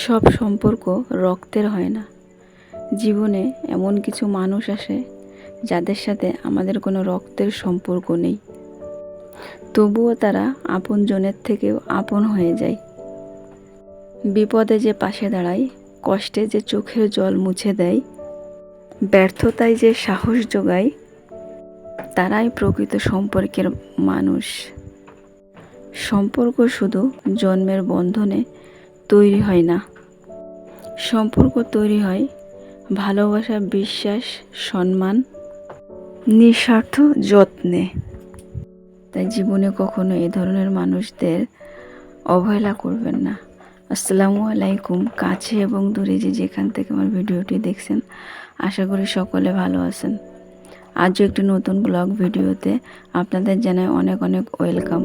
সব সম্পর্ক রক্তের হয় না। জীবনে এমন কিছু মানুষ আসে যাদের সাথে আমাদের কোনো রক্তের সম্পর্ক নেই, তবুও তারা আপনজনের থেকেও আপন হয়ে যায়। বিপদে যে পাশে দাঁড়ায়, কষ্টে যে চোখের জল মুছে দেয়, ব্যর্থতায় যে সাহস যোগায়, তারাই প্রকৃত সম্পর্কের মানুষ। সম্পর্ক শুধু জন্মের বন্ধনে তৈরি হয় না, সম্পর্ক তৈরি হয় ভালোবাসা, বিশ্বাস, সম্মান, নিঃস্বার্থ যত্নে। তাই জীবনে কখনো এই ধরনের মানুষদের অবহেলা করবেন না। আসসালামু আলাইকুম। কাছে এবং দূরে যে যেখান থেকে আমার ভিডিওটি দেখছেন, আশা করি সকলে ভালো আছেন। আজও একটি নতুন ব্লগ ভিডিওতে আপনাদের জানাই অনেক অনেক ওয়েলকাম।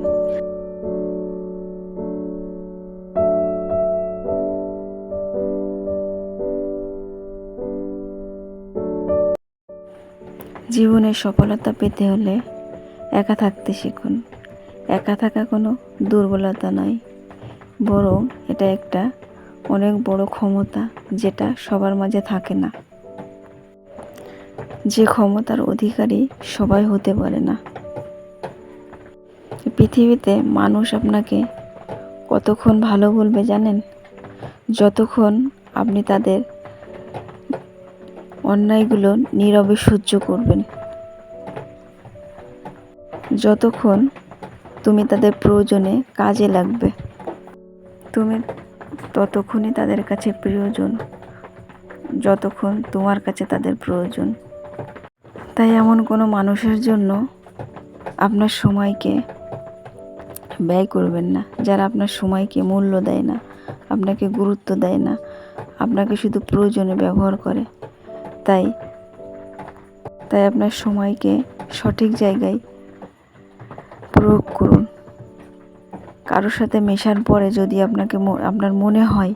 জীবনে সফলতা পেতে হলে একা থাকতে শিখুন। একা থাকা কোনো দুর্বলতা নয়, বরং এটা একটা অনেক বড় ক্ষমতা, যেটা সবার মাঝে থাকে না। যে ক্ষমতার অধিকারী সবাই হতে পারে না। পৃথিবীতে মানুষ আপনাকে কতক্ষণ ভালো বলবে জানেন? যতক্ষণ আপনি তাদের অন্যায়গুলো নীরবে সহ্য করবেন, যতক্ষণ তুমি তাদের প্রয়োজনে কাজে লাগবে, তুমি ততক্ষণই তাদের কাছে প্রিয়জন যতক্ষণ তোমার কাছে তাদের প্রয়োজন। তাই এমন কোনো মানুষের জন্য আপনার সময়কে ব্যয় করবেন না, যারা আপনার সময়কে মূল্য দেয় না, আপনাকে গুরুত্ব দেয় না, আপনাকে শুধু প্রয়োজনে ব্যবহার করে। তাই আপনার সময়কে সঠিক জায়গায় প্রয়োগ করুন। কারোর সাথে মেশার পরে যদি আপনার মনে হয়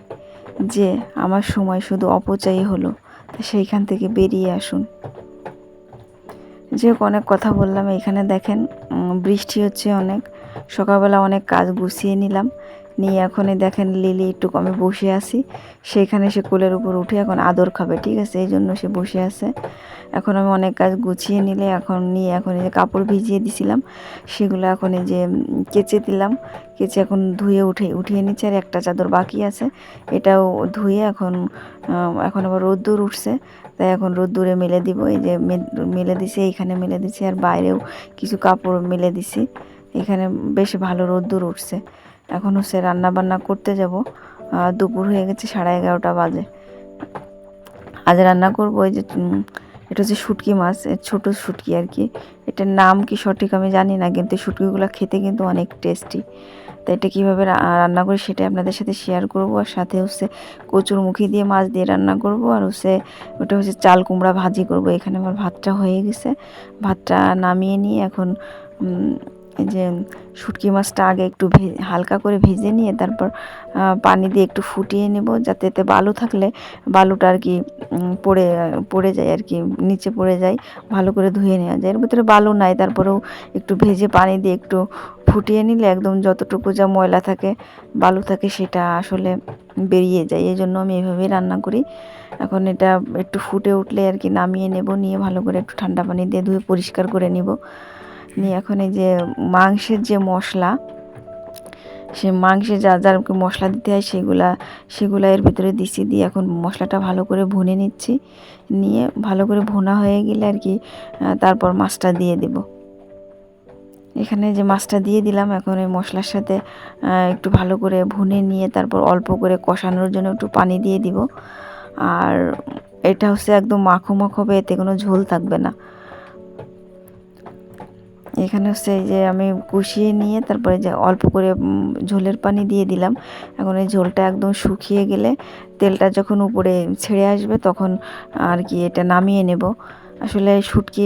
যে আমার সময় শুধু অপচয়ই হলো, তা সেইখান থেকে বেরিয়ে আসুন। যে অনেক কথা বললাম, এখানে দেখেন বৃষ্টি হচ্ছে অনেক। সকালবেলা অনেক কাজ গুছিয়ে নিলাম, নিয়ে এখনই দেখেন লিলি একটু কমে বসে আছি। সেইখানে সে কোলের উপর উঠে এখন আদর খাবে, ঠিক আছে, এই জন্য সে বসে আছে। এখন আমি অনেক কাজ গুছিয়ে নিলে এখন এই যে কাপড় ভিজিয়ে দিছিলাম, সেগুলো এখন এই যে কেচে দিলাম। কেচে এখন ধুয়ে উঠিয়ে নিচ্ছে। আর একটা চাদর বাকি আছে, এটাও ধুয়ে এখন আবার রোদ্দুর উঠছে, তাই এখন রোদ্দুরে মেলে দিব। এই যে মেলে দিছি, এইখানে মেলে দিছি, আর বাইরেও কিছু কাপড় মেলে দিছি। এখানে বেশ ভালো রোদ্দুর উঠছে। এখন রান্না বান্না করতে যাব। দুপুর হয়ে গেছে, 11:30 বাজে। আজ রান্না করবো এই যে এটা হচ্ছে শুটকি মাছ, ছোট শুটকি আর কি। এটার নাম কি সঠিক আমি জানি না, কিন্তু শুটকিগুলো খেতে কিন্তু অনেক টেস্টি। তো এটা কীভাবে রান্না করি সেটা আপনাদের সাথে শেয়ার করব। আর সাথে কচুরমুখী দিয়ে মাছ দিয়ে রান্না করব। আর ওটা চাল কুমড়া ভাজি করব। এখানে আমার ভাতটা হয়ে গেছে। ভাতটা নামিয়ে নিয়ে এখন এই যে শুটকি মাছটা আগে একটু হালকা করে ভেজে নিয়ে তারপর পানি দিয়ে একটু ফুটিয়ে নেব, যাতে এতে বালু থাকলে বালুটা আর কি পড়ে যায় আর কি, নিচে পড়ে যায়, ভালো করে ধুয়ে নেওয়া যায়। এর ভিতরে বালু নাই, তারপরেও একটু ভেজে পানি দিয়ে একটু ফুটিয়ে নিলে একদম যতটুকু যা ময়লা থাকে, বালু থাকে, সেটা আসলে বেরিয়ে যায়। এই জন্য আমি এভাবেই রান্না করি। এখন এটা একটু ফুটে উঠলে আর কি নামিয়ে নেব, নিয়ে ভালো করে একটু ঠান্ডা পানি দিয়ে ধুয়ে পরিষ্কার করে নেব। নিয়ে এখন এই যে মাংসের যে মশলা, সে মাংসে যা যা মশলা দিতে হয় সেগুলা এর ভিতরে দিচ্ছি। দিয়ে এখন মশলাটা ভালো করে ভুনে নিচ্ছি। নিয়ে ভালো করে ভুনা হয়ে গেলে আর কি তারপর মাছটা দিয়ে দেব। এখানে যে মাছটা দিয়ে দিলাম, এখন এই মশলার সাথে একটু ভালো করে ভুনে নিয়ে তারপর অল্প করে কষানোর জন্য একটু পানি দিয়ে দিব। আর এটা একদম মাখো মাখো হবে, এতে কোনো ঝোল থাকবে না। এখানে এই যে আমি কষিয়ে নিয়ে তারপরে যে অল্প করে ঝোলের পানি দিয়ে দিলাম। এখন এই ঝোলটা একদম শুকিয়ে গেলে, তেলটা যখন উপরে ছেড়ে আসবে, তখন আর কি এটা নামিয়ে নেব। আসলে শুটকি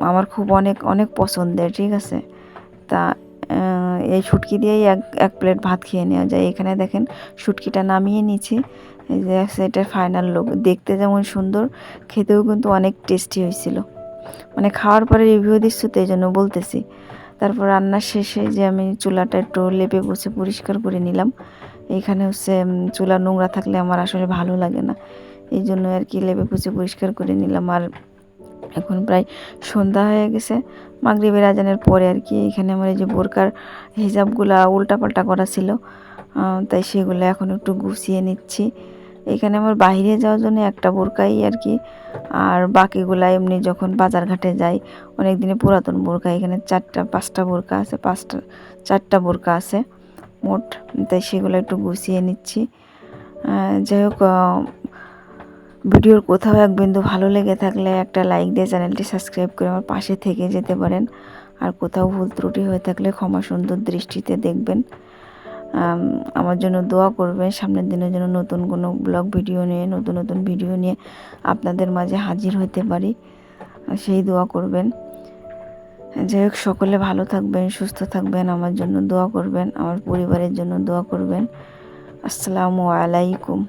আমার খুব অনেক অনেক পছন্দের, ঠিক আছে। তা এই শুটকি দিয়েই এক প্লেট ভাত খেয়ে নেওয়া যায়। এখানে দেখেন শুটকিটা নামিয়ে নিয়েছি। এই যে এটার ফাইনাল লুক, দেখতে যেমন সুন্দর, খেতেও কিন্তু অনেক টেস্টি হয়েছিল। মানে খাওয়ার পরে রিভিউ দিচ্ছি, তো এই জন্য বলতেছি। তারপর রান্নার শেষে যে আমি চুলাটা একটু লেপে বসে পরিষ্কার করে নিলাম। এইখানে হচ্ছে চুলা নোংরা থাকলে আমার আসলে ভালো লাগে না, এই জন্য আর কি লেপে পুছে পরিষ্কার করে নিলাম। আর এখন প্রায় সন্ধ্যা হয়ে গেছে, মাগরিবের আজানের পরে আর কি। এখানে আমার এই যে বোরকার হিজাবগুলা উল্টাপাল্টা করা ছিল, তাই সেগুলো এখন একটু গুছিয়ে নিচ্ছি। এখানে আমার বাইরে যাওয়ার জন্য একটা বোরকাই আর কি, আর বাকিগুলা এমনি যখন বাজার ঘাটে যাই, অনেক দিনে পুরাতন বোরকা। এখানে 4-5টা বোরকা আছে, 4টা বোরকা আছে মোট, তাই সেগুলো একটু গুছিয়ে নিচ্ছি। যাই হোক, ভিডিওর কোথাও এক বিন্দু ভালো লেগে থাকলে একটা লাইক দিয়ে চ্যানেলটি সাবস্ক্রাইব করে আমার পাশে থেকে যেতে পারেন। আর কোথাও ভুল ত্রুটি হয়ে থাকলে ক্ষমা সুন্দর দৃষ্টিতে দেখবেন। আমার জন্য দোয়া করবেন, সামনের দিনের জন্য নতুন কোনো ব্লগ ভিডিও নিয়ে, নতুন নতুন ভিডিও নিয়ে আপনাদের মাঝে হাজির হতে পারি, সেই দোয়া করবেন। যাই হোক, সকলে ভালো থাকবেন, সুস্থ থাকবেন, আমার জন্য দোয়া করবেন, আমার পরিবারের জন্য দোয়া করবেন। আসসালামু আলাইকুম।